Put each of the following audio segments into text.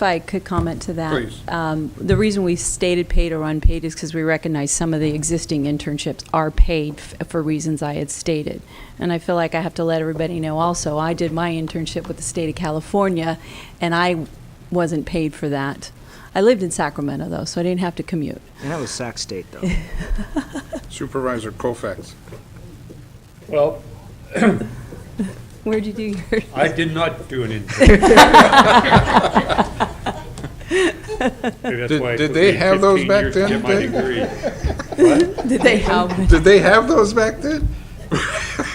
If I could comment to that. Please. The reason we stated paid or unpaid is because we recognize some of the existing internships are paid for reasons I had stated. And I feel like I have to let everybody know also, I did my internship with the state of California, and I wasn't paid for that. I lived in Sacramento, though, so I didn't have to commute. And that was Sac State, though. Supervisor Colfax. Well, Where'd you do yours? I did not do an intern. Did they have those back then, To get my Dave? degree. What? Did they have? Did they have those back then?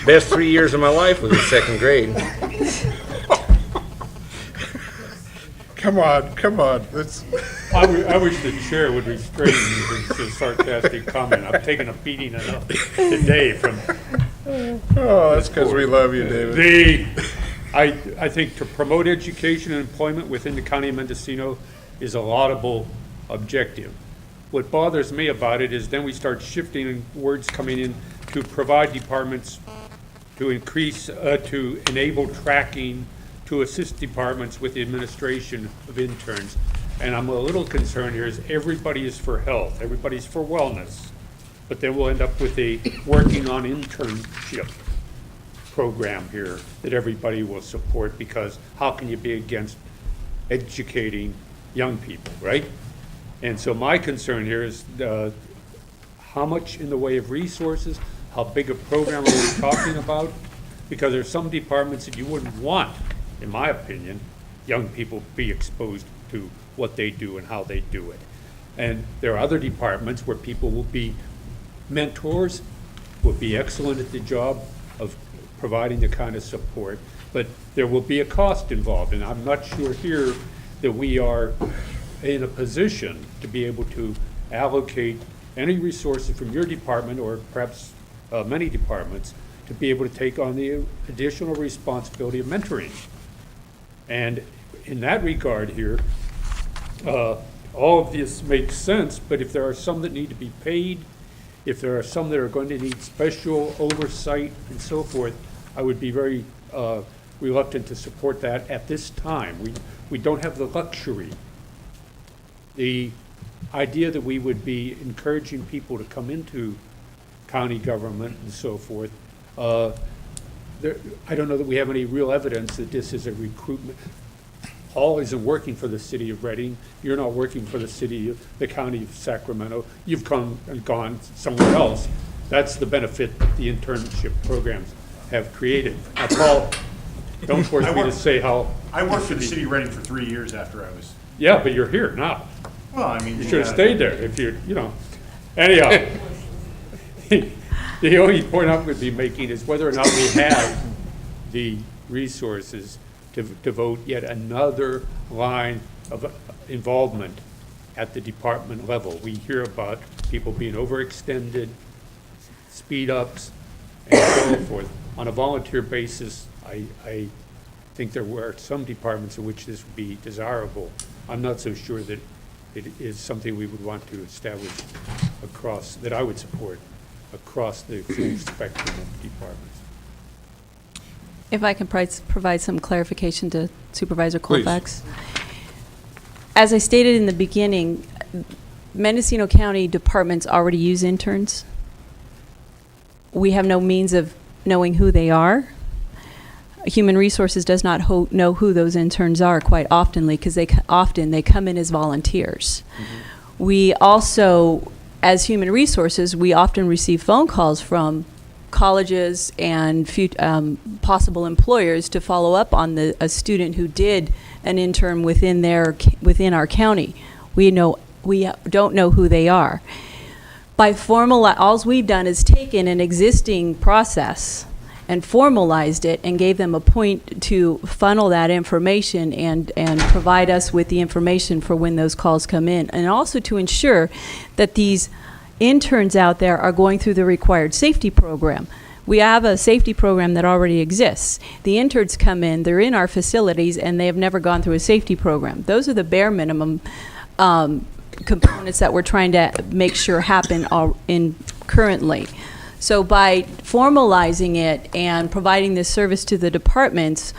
Best 3 years of my life was in second grade. Come on. Let's. I wish the chair would restrain me from this sarcastic comment. I've taken a beating enough today from Oh, that's because we love you, David. I think to promote education and employment within the county of Mendocino is a laudable objective. What bothers me about it is then we start shifting and words coming in to provide departments to increase, to enable tracking, to assist departments with the administration of interns. And I'm a little concerned here is everybody is for health, everybody's for wellness, but then we'll end up with a working on internship program here that everybody will support, because how can you be against educating young people, right? And so my concern here is how much in the way of resources, how big a program are we talking about? Because there's some departments that you wouldn't want, in my opinion, young people be exposed to what they do and how they do it. And there are other departments where people will be mentors, will be excellent at the job of providing the kind of support, but there will be a cost involved, and I'm not sure here that we are in a position to be able to allocate any resources from your department, or perhaps many departments, to be able to take on the additional responsibility of mentoring. And in that regard here, all of this makes sense, but if there are some that need to be paid, if there are some that are going to need special oversight and so forth, I would be very reluctant to support that at this time. We don't have the luxury. The idea that we would be encouraging people to come into county government and so forth, I don't know that we have any real evidence that this is a recruitment. Paul isn't working for the city of Reading. You're not working for the county of Sacramento. You've come and gone somewhere else. That's the benefit that the internship programs have created. Now, Paul, don't force me to say how. I worked for the city of Reading for 3 years after I was. Yeah, but you're here now. Well, I mean, You should have stayed there if you're, Anyhow, the only point I would be making is whether or not we have the resources to devote yet another line of involvement at the department level. We hear about people being overextended, speed ups, and so forth. On a volunteer basis, I think there were some departments in which this would be desirable. I'm not so sure that it is something we would want to establish across, that I would support across the full spectrum of departments. If I can provide some clarification to Supervisor Please. Colfax. As I stated in the beginning, Mendocino County departments already use interns. We have no means of knowing who they are. Human Resources does not know who those interns are quite often, because they come in as volunteers. Mm-hmm. We also, as Human Resources, we often receive phone calls from colleges and possible employers to follow up on a student who did an intern within our county. We don't know who they are. By all we've done is taken an existing process and formalized it and gave them a point to funnel that information and provide us with the information for when those calls come in, and also to ensure that these interns out there are going through the required safety program. We have a safety program that already exists. The interns come in, they're in our facilities, and they have never gone through a safety program. Those are the bare minimum components that we're trying to make sure happen currently. So by formalizing it and providing this service to the departments,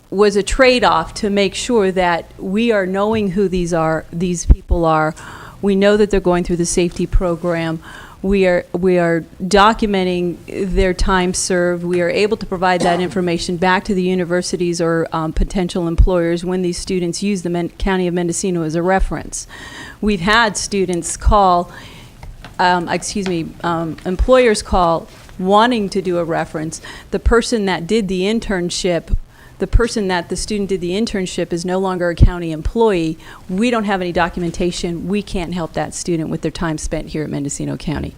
was a trade-off to make sure that we are knowing who these people are. We know that they're going through the safety program. We are documenting their time served. We are able to provide that information back to the universities or potential employers when these students use the County of Mendocino as a reference. We've had students call, employers call wanting to do a reference. The person that did the internship, the person that the student did the internship is no longer a county employee. We don't have any documentation. We can't help that student with their time spent here at Mendocino County.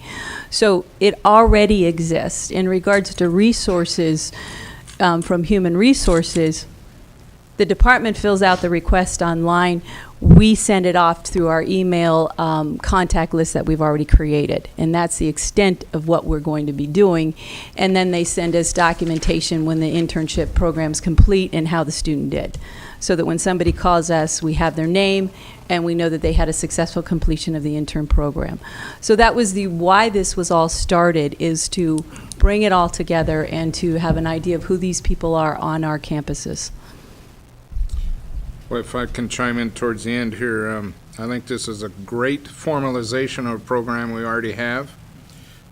So it already exists. In regards to resources from Human Resources, the department fills out the request online. We send it off through our email contact list that we've already created. And that's the extent of what we're going to be doing. And then they send us documentation when the internship program's complete and how the student did. So that when somebody calls us, we have their name and we know that they had a successful completion of the intern program. So that was why this was all started, is to bring it all together and to have an idea of who these people are on our campuses. Well, if I can chime in towards the end here, I think this is a great formalization of a program we already have.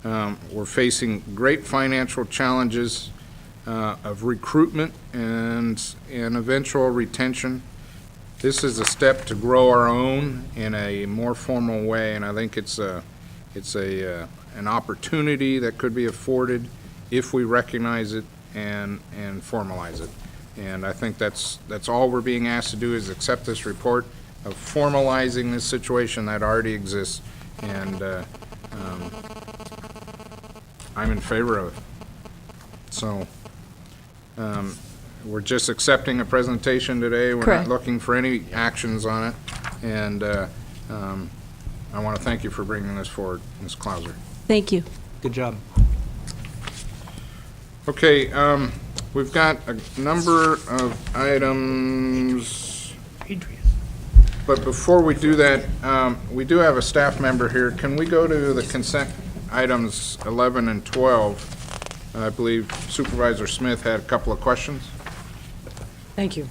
We're facing great financial challenges of recruitment and eventual retention. This is a step to grow our own in a more formal way, and I think it's an opportunity that could be afforded if we recognize it and formalize it. And I think that's all we're being asked to do, is accept this report of formalizing this situation that already exists. And I'm in favor of it. So we're just accepting a presentation today. We're Correct. not looking for any actions on it. And I want to thank you for bringing this forward, Ms. Clauser. Thank you. Good job. Okay, we've got a number of items, but before we do that, we do have a staff member here. Can we go to the consent items 11 and 12? I believe Supervisor Smith had a couple of questions. Thank you.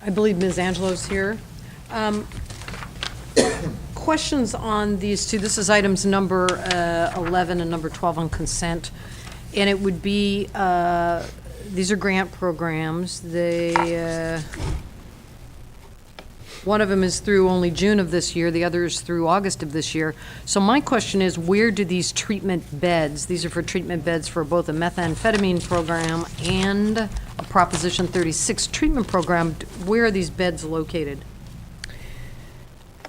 I believe Ms. Angelo's here. Questions on these two. This is items number 11 and number 12 on consent. And it would be, these are grant programs. They, one of them is through only June of this year, the other is through August of this year. So my question is, where do these treatment beds, these are for treatment beds for both a methamphetamine program and a Proposition 36 treatment program, where are these beds located?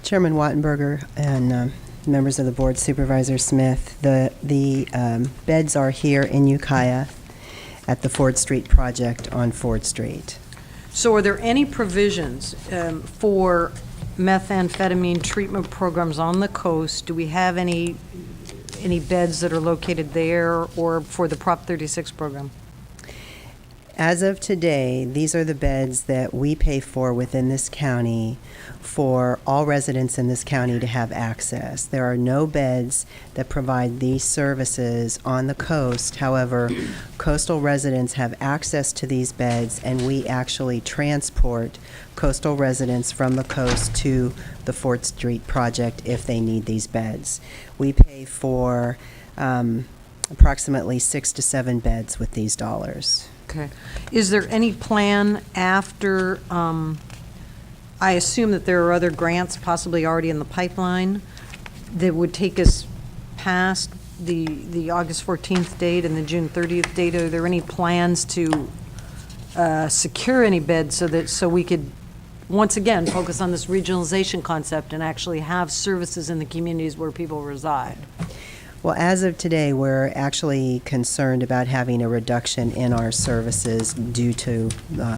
Chairman Wattenberger and members of the board, Supervisor Smith, the beds are here in Ukiah at the Ford Street project on Ford Street. So are there any provisions for methamphetamine treatment programs on the coast? Do we have any beds that are located there, or for the Prop 36 program? As of today, these are the beds that we pay for within this county for all residents in this county to have access. There are no beds that provide these services on the coast. However, coastal residents have access to these beds, and we actually transport coastal residents from the coast to the Fort Street project if they need these beds. We pay for approximately 6 to 7 beds with these dollars. Okay. Is there any plan after, I assume that there are other grants possibly already in the pipeline that would take us past the August 14th date and the June 30th date? Are there any plans to secure any beds so we could, once again, focus on this regionalization concept and actually have services in the communities where people reside? Well, as of today, we're actually concerned about having a reduction in our services due to